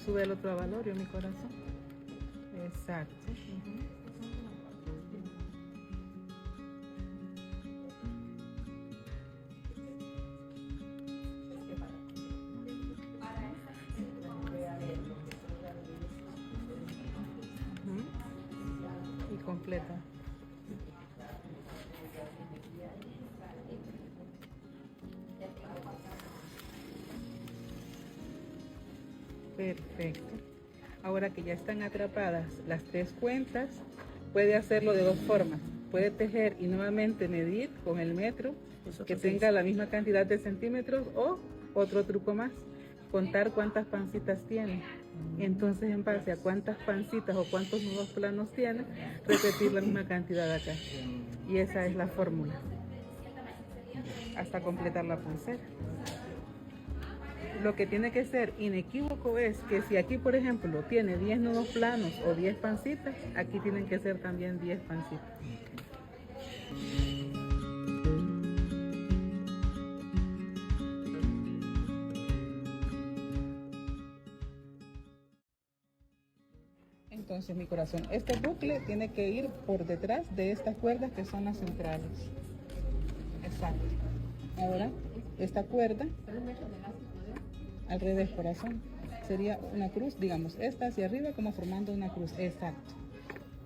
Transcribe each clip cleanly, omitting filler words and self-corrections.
sube el otro avalorio, mi corazón. Exacto. Y completa. Perfecto. Ahora que ya están atrapadas las tres cuentas, puede hacerlo de dos formas. Puede tejer y nuevamente medir con el metro, que tenga la misma cantidad de centímetros, o otro truco más, contar cuántas pancitas tiene. Entonces, en base a cuántas pancitas o cuántos nudos planos tiene, repetir la misma cantidad acá. Y esa es la fórmula, hasta completar la pulsera. Lo que tiene que ser inequívoco es que si aquí, por ejemplo, tiene 10 nudos planos o 10 pancitas, aquí tienen que ser también 10 pancitas. Entonces, mi corazón, este bucle tiene que ir por detrás de estas cuerdas que son las centrales. Exacto. Ahora, esta cuerda, al revés, corazón, sería una cruz, digamos, esta hacia arriba como formando una cruz. Exacto.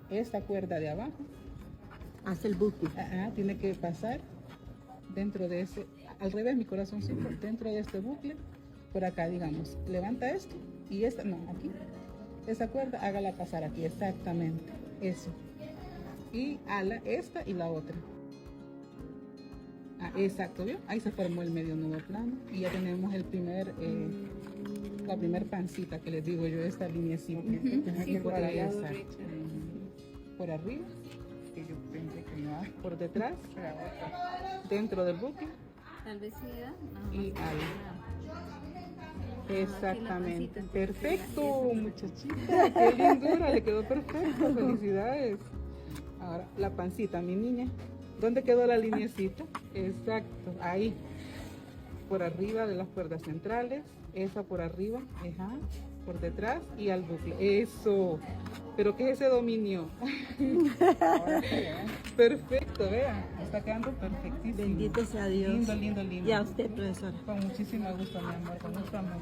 Esta cuerda de abajo hace el bucle. Tiene que pasar dentro de ese, al revés, mi corazoncito, dentro de este bucle, por acá, digamos. Levanta esto y esta, no, aquí. Esa cuerda, hágala pasar aquí, exactamente, eso. Y ala esta y la otra. Exacto, ¿vio? Ahí se formó el medio nudo plano y ya tenemos el primer, la primer pancita que les digo yo, esta lineecita. Sí, por ahí, exacto. Por arriba, que yo pensé que no, por detrás, dentro del bucle. Tal vez sí, y ahí. Exactamente, perfecto, muchachita, qué lindura, le quedó perfecto, felicidades. Ahora, la pancita, mi niña, ¿dónde quedó la lineecita? Exacto, ahí, por arriba de las cuerdas centrales, esa por arriba, por detrás y al bucle, eso. ¿Pero qué es ese dominio? Ahora sí, perfecto, vean, está quedando perfectísimo. Bendito sea Dios. Lindo, lindo, lindo. Y a usted, profesora. Con muchísimo gusto, mi amor, con mucho amor.